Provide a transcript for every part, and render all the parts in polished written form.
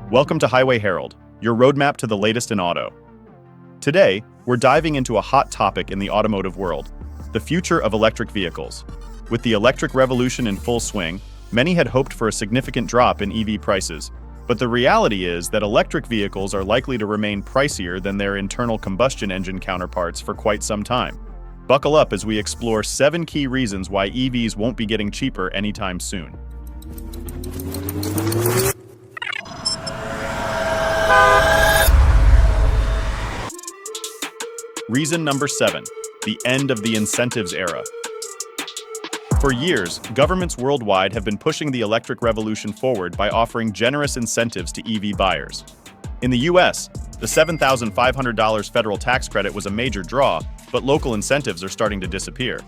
Welcome to Highway Herald, your roadmap to the latest in auto. Today, we're diving into a hot topic in the automotive world, the future of electric vehicles. With the electric revolution in full swing, many had hoped for a significant drop in EV prices, but the reality is that electric vehicles are likely to remain pricier than their internal combustion engine counterparts for quite some time. Buckle up as we explore 7 key reasons why EVs won't be getting cheaper anytime soon. Reason number 7, the end of the incentives era. For years, governments worldwide have been pushing the electric revolution forward by offering generous incentives to EV buyers. In the US, the $7,500 federal tax credit was a major draw, but local incentives are starting to disappear.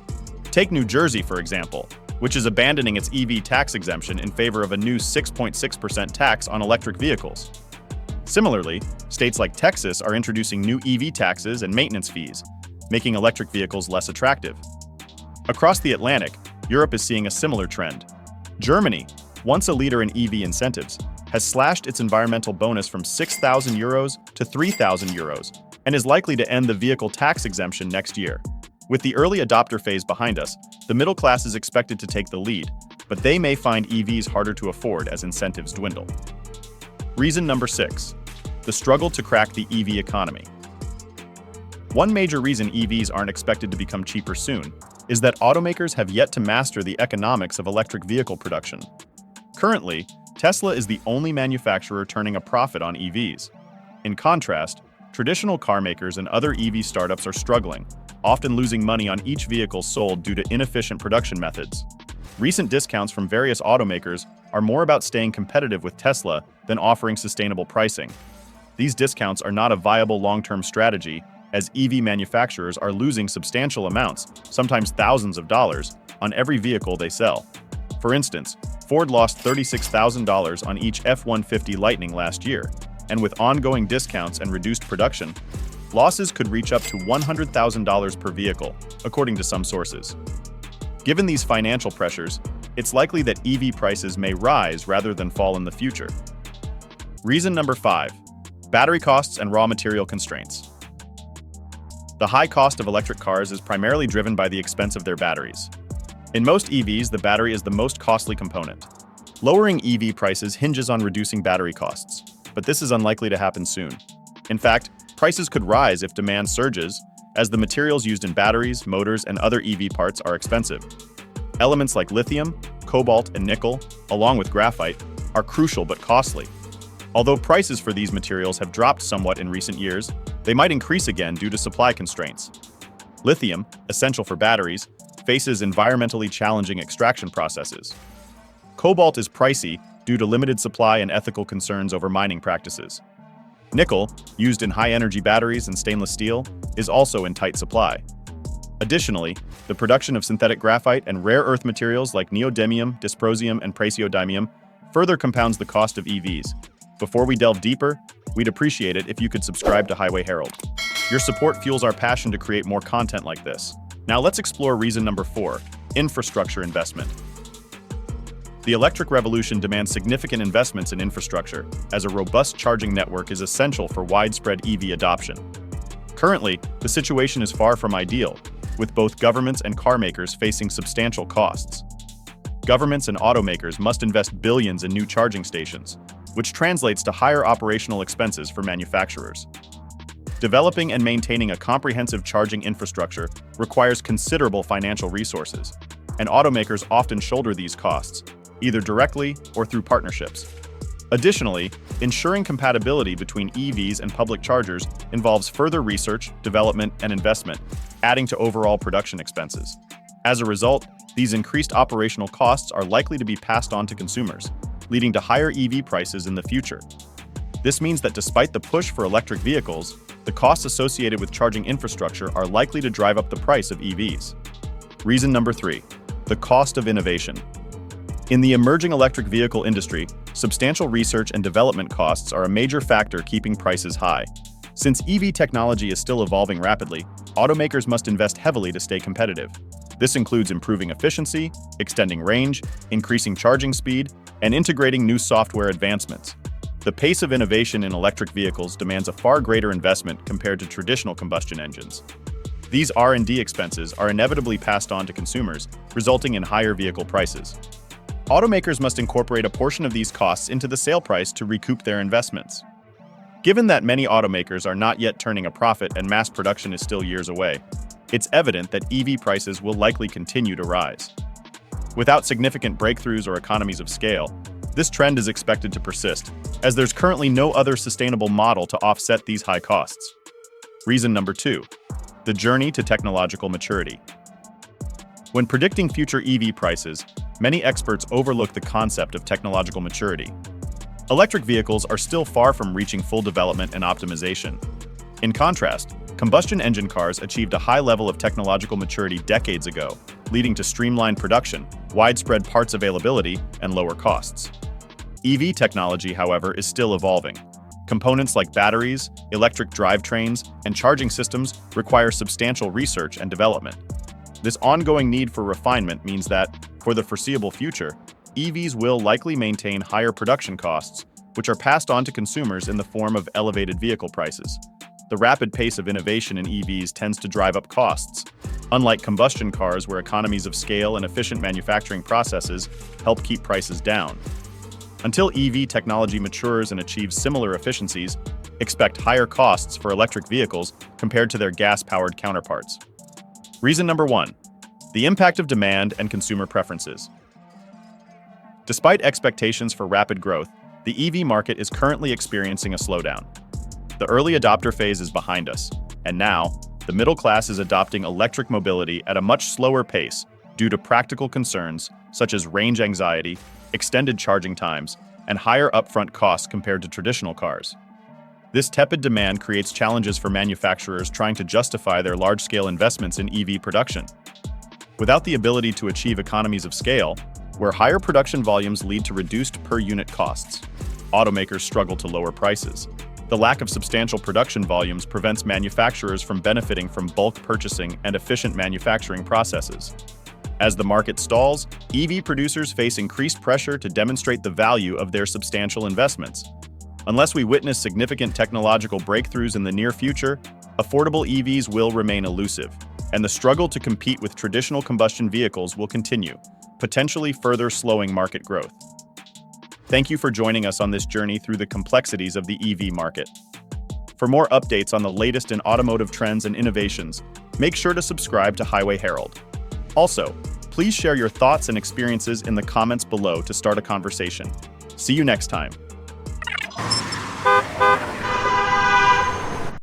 Take New Jersey, for example, which is abandoning its EV tax exemption in favor of a new 6.6% tax on electric vehicles. Similarly, states like Texas are introducing new EV taxes and maintenance fees, making electric vehicles less attractive. Across the Atlantic, Europe is seeing a similar trend. Germany, once a leader in EV incentives, has slashed its environmental bonus from €6,000 to €3,000 and is likely to end the vehicle tax exemption next year. With the early adopter phase behind us, the middle class is expected to take the lead, but they may find EVs harder to afford as incentives dwindle. Reason number 6, the struggle to crack the EV economy. One major reason EVs aren't expected to become cheaper soon is that automakers have yet to master the economics of electric vehicle production. Currently, Tesla is the only manufacturer turning a profit on EVs. In contrast, traditional car makers and other EV startups are struggling, often losing money on each vehicle sold due to inefficient production methods. Recent discounts from various automakers are more about staying competitive with Tesla than offering sustainable pricing. These discounts are not a viable long-term strategy, as EV manufacturers are losing substantial amounts, sometimes thousands of dollars, on every vehicle they sell. For instance, Ford lost $36,000 on each F-150 Lightning last year, and with ongoing discounts and reduced production, losses could reach up to $100,000 per vehicle, according to some sources. Given these financial pressures, it's likely that EV prices may rise rather than fall in the future. Reason number 5, battery costs and raw material constraints. The high cost of electric cars is primarily driven by the expense of their batteries. In most EVs, the battery is the most costly component. Lowering EV prices hinges on reducing battery costs, but this is unlikely to happen soon. In fact, prices could rise if demand surges, as the materials used in batteries, motors, and other EV parts are expensive. Elements like lithium, cobalt, and nickel, along with graphite, are crucial but costly. Although prices for these materials have dropped somewhat in recent years, they might increase again due to supply constraints. Lithium, essential for batteries, faces environmentally challenging extraction processes. Cobalt is pricey due to limited supply and ethical concerns over mining practices. Nickel, used in high-energy batteries and stainless steel, is also in tight supply. Additionally, the production of synthetic graphite and rare earth materials like neodymium, dysprosium, and praseodymium further compounds the cost of EVs. Before we delve deeper, we'd appreciate it if you could subscribe to Highway Herald. Your support fuels our passion to create more content like this. Now let's explore reason number 4, infrastructure investment. The electric revolution demands significant investments in infrastructure, as a robust charging network is essential for widespread EV adoption. Currently, the situation is far from ideal, with both governments and car makers facing substantial costs. Governments and automakers must invest billions in new charging stations, which translates to higher operational expenses for manufacturers. Developing and maintaining a comprehensive charging infrastructure requires considerable financial resources, and automakers often shoulder these costs, either directly or through partnerships. Additionally, ensuring compatibility between EVs and public chargers involves further research, development, and investment, adding to overall production expenses. As a result, these increased operational costs are likely to be passed on to consumers, leading to higher EV prices in the future. This means that despite the push for electric vehicles, the costs associated with charging infrastructure are likely to drive up the price of EVs. Reason number 3, the cost of innovation. In the emerging electric vehicle industry, substantial research and development costs are a major factor keeping prices high. Since EV technology is still evolving rapidly, automakers must invest heavily to stay competitive. This includes improving efficiency, extending range, increasing charging speed, and integrating new software advancements. The pace of innovation in electric vehicles demands a far greater investment compared to traditional combustion engines. These R&D expenses are inevitably passed on to consumers, resulting in higher vehicle prices. Automakers must incorporate a portion of these costs into the sale price to recoup their investments. Given that many automakers are not yet turning a profit and mass production is still years away, it's evident that EV prices will likely continue to rise. Without significant breakthroughs or economies of scale, this trend is expected to persist, as there's currently no other sustainable model to offset these high costs. Reason number 2. The journey to technological maturity. When predicting future EV prices, many experts overlook the concept of technological maturity. Electric vehicles are still far from reaching full development and optimization. In contrast, combustion engine cars achieved a high level of technological maturity decades ago, leading to streamlined production, widespread parts availability, and lower costs. EV technology, however, is still evolving. Components like batteries, electric drivetrains, and charging systems require substantial research and development. This ongoing need for refinement means that, for the foreseeable future, EVs will likely maintain higher production costs, which are passed on to consumers in the form of elevated vehicle prices. The rapid pace of innovation in EVs tends to drive up costs, unlike combustion cars where economies of scale and efficient manufacturing processes help keep prices down. Until EV technology matures and achieves similar efficiencies, expect higher costs for electric vehicles compared to their gas-powered counterparts. Reason number 1. The impact of demand and consumer preferences. Despite expectations for rapid growth, the EV market is currently experiencing a slowdown. The early adopter phase is behind us, and now, the middle class is adopting electric mobility at a much slower pace due to practical concerns such as range anxiety, extended charging times, and higher upfront costs compared to traditional cars. This tepid demand creates challenges for manufacturers trying to justify their large-scale investments in EV production. Without the ability to achieve economies of scale, where higher production volumes lead to reduced per-unit costs, automakers struggle to lower prices. The lack of substantial production volumes prevents manufacturers from benefiting from bulk purchasing and efficient manufacturing processes. As the market stalls, EV producers face increased pressure to demonstrate the value of their substantial investments. Unless we witness significant technological breakthroughs in the near future, affordable EVs will remain elusive, and the struggle to compete with traditional combustion vehicles will continue, potentially further slowing market growth. Thank you for joining us on this journey through the complexities of the EV market. For more updates on the latest in automotive trends and innovations, make sure to subscribe to Highway Herald. Also, please share your thoughts and experiences in the comments below to start a conversation. See you next time.